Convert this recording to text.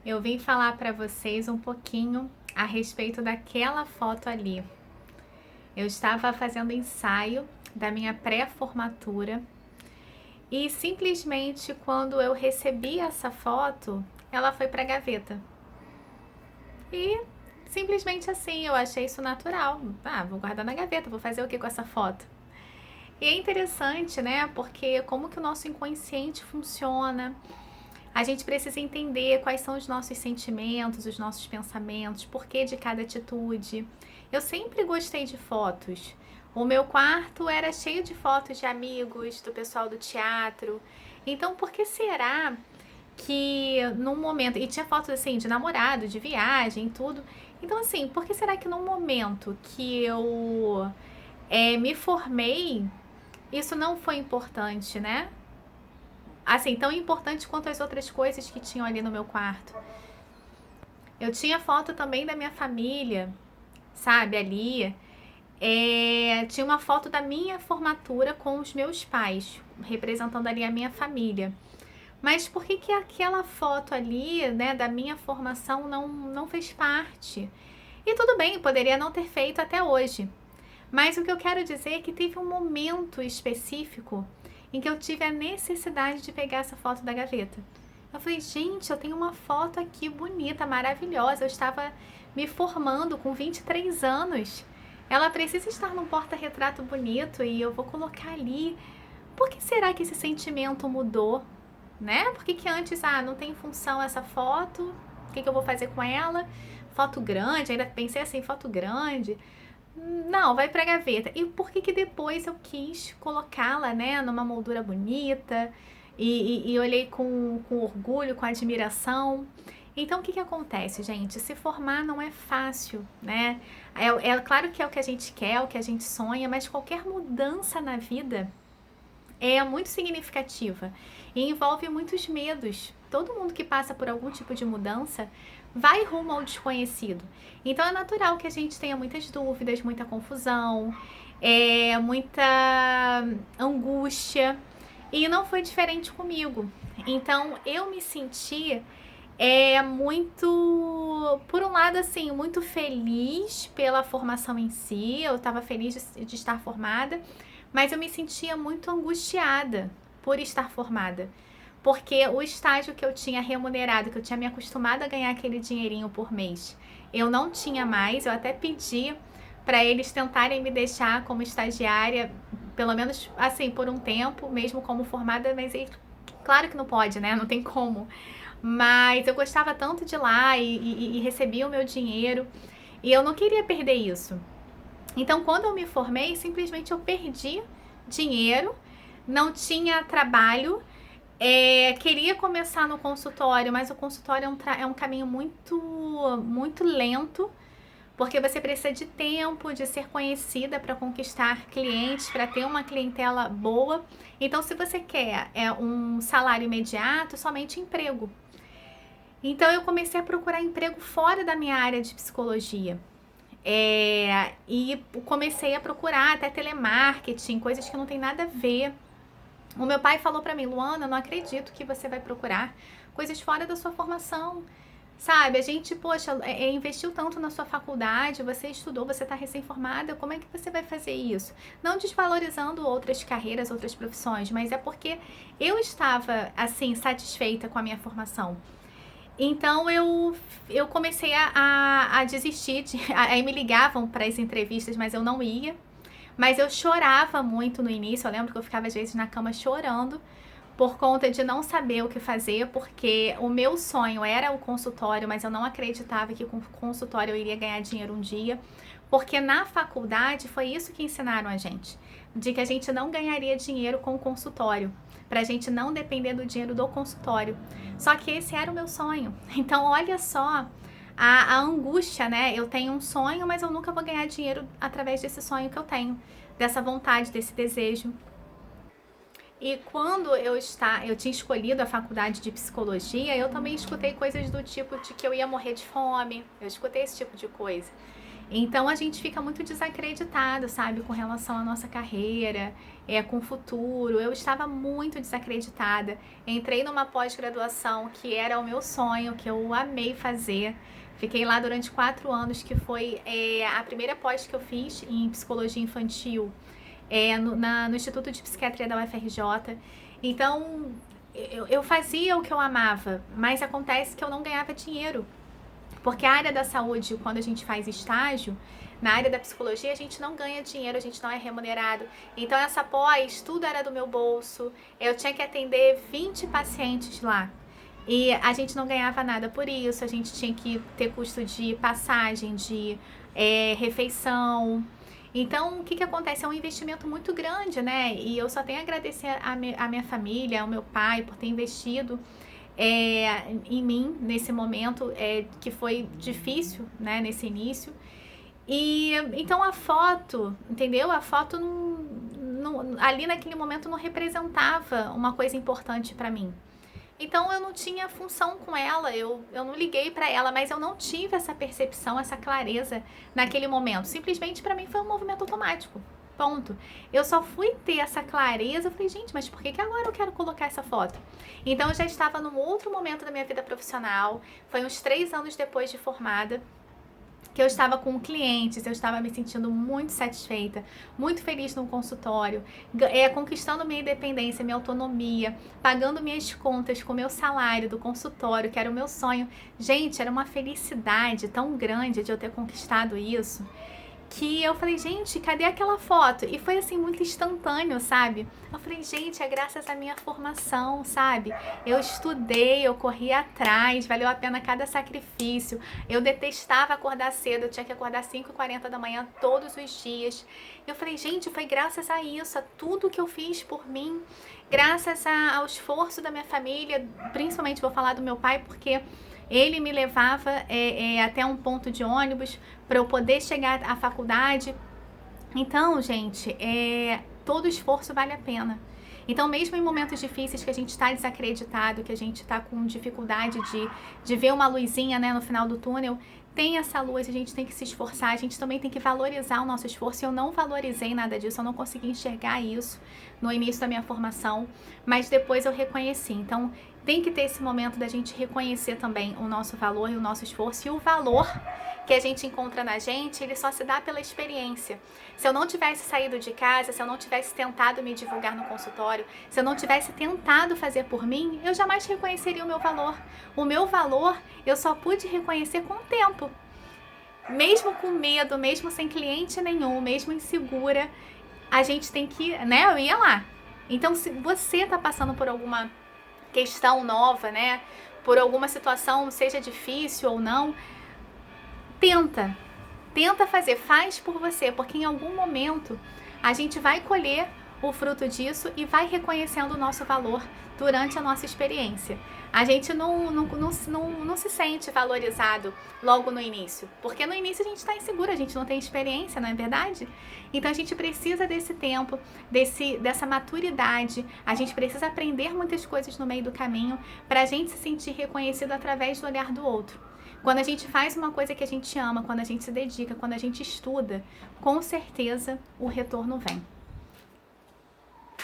Eu vim falar para vocês um pouquinho a respeito daquela foto ali. Eu estava fazendo ensaio da minha pré-formatura e simplesmente quando eu recebi essa foto, ela foi para a gaveta. E simplesmente assim, eu achei isso natural. Vou guardar na gaveta, vou fazer o que com essa foto? E é interessante, né? Porque como que o nosso inconsciente funciona? A gente precisa entender quais são os nossos sentimentos, os nossos pensamentos, por que de cada atitude. Eu sempre gostei de fotos. O meu quarto era cheio de fotos de amigos, do pessoal do teatro. Então, por que será que num momento. E tinha fotos assim de namorado, de viagem, tudo. Então, assim, por que será que num momento que eu me formei, isso não foi importante, né? Assim, tão importante quanto as outras coisas que tinham ali no meu quarto. Eu tinha foto também da minha família, sabe, ali. Tinha uma foto da minha formatura com os meus pais, representando ali a minha família. Mas por que que aquela foto ali, né, da minha formação não fez parte? E tudo bem, poderia não ter feito até hoje. Mas o que eu quero dizer é que teve um momento específico em que eu tive a necessidade de pegar essa foto da gaveta. Eu falei, gente, eu tenho uma foto aqui bonita, maravilhosa. Eu estava me formando com 23 anos. Ela precisa estar num porta-retrato bonito e eu vou colocar ali. Por que será que esse sentimento mudou? Né? Por que que antes, não tem função essa foto? O que que eu vou fazer com ela? Foto grande, ainda pensei assim, foto grande. Não, vai pra gaveta. E por que que depois eu quis colocá-la, né, numa moldura bonita e olhei com orgulho, com admiração. Então, o que que acontece, gente? Se formar não é fácil, né? É claro que é o que a gente quer, o que a gente sonha, mas qualquer mudança na vida é muito significativa e envolve muitos medos. Todo mundo que passa por algum tipo de mudança vai rumo ao desconhecido. Então é natural que a gente tenha muitas dúvidas, muita confusão, muita angústia. E não foi diferente comigo. Então eu me senti muito, por um lado, assim, muito feliz pela formação em si. Eu estava feliz de estar formada, mas eu me sentia muito angustiada por estar formada. Porque o estágio que eu tinha remunerado, que eu tinha me acostumado a ganhar aquele dinheirinho por mês, eu não tinha mais. Eu até pedi para eles tentarem me deixar como estagiária, pelo menos assim, por um tempo, mesmo como formada, mas claro que não pode, né? Não tem como. Mas eu gostava tanto de lá e recebia o meu dinheiro e eu não queria perder isso. Então, quando eu me formei, simplesmente eu perdi dinheiro, não tinha trabalho, queria começar no consultório, mas o consultório é um caminho muito lento, porque você precisa de tempo, de ser conhecida para conquistar clientes, para ter uma clientela boa. Então, se você quer um salário imediato, somente emprego. Então, eu comecei a procurar emprego fora da minha área de psicologia. E comecei a procurar até telemarketing, coisas que não tem nada a ver. O meu pai falou pra mim, Luana, eu não acredito que você vai procurar coisas fora da sua formação. Sabe, a gente, poxa, investiu tanto na sua faculdade, você estudou, você está recém-formada, como é que você vai fazer isso? Não desvalorizando outras carreiras, outras profissões, mas é porque eu estava, assim, satisfeita com a minha formação. Então eu comecei a desistir, aí me ligavam para as entrevistas, mas eu não ia. Mas eu chorava muito no início, eu lembro que eu ficava às vezes na cama chorando por conta de não saber o que fazer, porque o meu sonho era o consultório, mas eu não acreditava que com o consultório eu iria ganhar dinheiro um dia, porque na faculdade foi isso que ensinaram a gente, de que a gente não ganharia dinheiro com o consultório, pra gente não depender do dinheiro do consultório. Só que esse era o meu sonho. Então, olha só a angústia, né? Eu tenho um sonho, mas eu nunca vou ganhar dinheiro através desse sonho que eu tenho, dessa vontade, desse desejo. E quando eu tinha escolhido a faculdade de psicologia, eu também escutei coisas do tipo de que eu ia morrer de fome. Eu escutei esse tipo de coisa. Então a gente fica muito desacreditado, sabe, com relação à nossa carreira, com o futuro. Eu estava muito desacreditada. Entrei numa pós-graduação que era o meu sonho, que eu amei fazer. Fiquei lá durante 4 anos, que foi a primeira pós que eu fiz em psicologia infantil, no Instituto de Psiquiatria da UFRJ. Então, eu fazia o que eu amava, mas acontece que eu não ganhava dinheiro. Porque a área da saúde, quando a gente faz estágio, na área da psicologia, a gente não ganha dinheiro, a gente não é remunerado. Então, essa pós, tudo era do meu bolso. Eu tinha que atender 20 pacientes lá. E a gente não ganhava nada por isso, a gente tinha que ter custo de passagem, de refeição. Então, o que acontece? É um investimento muito grande, né? E eu só tenho a agradecer a minha família, ao meu pai, por ter investido em mim nesse momento que foi difícil, né? Nesse início. E então a foto, entendeu? A foto ali naquele momento não representava uma coisa importante para mim. Então eu não tinha função com ela, eu não liguei para ela, mas eu não tive essa percepção, essa clareza naquele momento. Simplesmente para mim foi um movimento automático. Ponto. Eu só fui ter essa clareza, eu falei, gente, mas por que agora eu quero colocar essa foto? Então eu já estava num outro momento da minha vida profissional, foi uns 3 anos depois de formada, que eu estava com clientes, eu estava me sentindo muito satisfeita, muito feliz no consultório, conquistando minha independência, minha autonomia, pagando minhas contas com meu salário do consultório, que era o meu sonho. Gente, era uma felicidade tão grande de eu ter conquistado isso, que eu falei, gente, cadê aquela foto? E foi assim, muito instantâneo, sabe? Eu falei, gente, é graças à minha formação, sabe? Eu estudei, eu corri atrás, valeu a pena cada sacrifício. Eu detestava acordar cedo, eu tinha que acordar 5h40 da manhã todos os dias. Eu falei, gente, foi graças a isso, a tudo que eu fiz por mim, graças ao esforço da minha família, principalmente vou falar do meu pai, porque ele me levava até um ponto de ônibus para eu poder chegar à faculdade. Então, gente, todo esforço vale a pena. Então, mesmo em momentos difíceis que a gente está desacreditado, que a gente está com dificuldade de ver uma luzinha, né, no final do túnel, tem essa luz, a gente tem que se esforçar, a gente também tem que valorizar o nosso esforço. Eu não valorizei nada disso, eu não consegui enxergar isso no início da minha formação, mas depois eu reconheci. Então, tem que ter esse momento da gente reconhecer também o nosso valor e o nosso esforço, e o valor que a gente encontra na gente, ele só se dá pela experiência. Se eu não tivesse saído de casa, se eu não tivesse tentado me divulgar no consultório, se eu não tivesse tentado fazer por mim, eu jamais reconheceria o meu valor. O meu valor eu só pude reconhecer com o tempo. Mesmo com medo, mesmo sem cliente nenhum, mesmo insegura, a gente tem que, né, eu ia lá. Então, se você tá passando por alguma questão nova, né, por alguma situação, seja difícil ou não, tenta fazer, faz por você, porque em algum momento a gente vai colher o fruto disso e vai reconhecendo o nosso valor durante a nossa experiência. A gente não se sente valorizado logo no início, porque no início a gente está inseguro, a gente não tem experiência, não é verdade? Então a gente precisa desse tempo, dessa maturidade, a gente precisa aprender muitas coisas no meio do caminho para a gente se sentir reconhecido através do olhar do outro. Quando a gente faz uma coisa que a gente ama, quando a gente se dedica, quando a gente estuda, com certeza o retorno vem.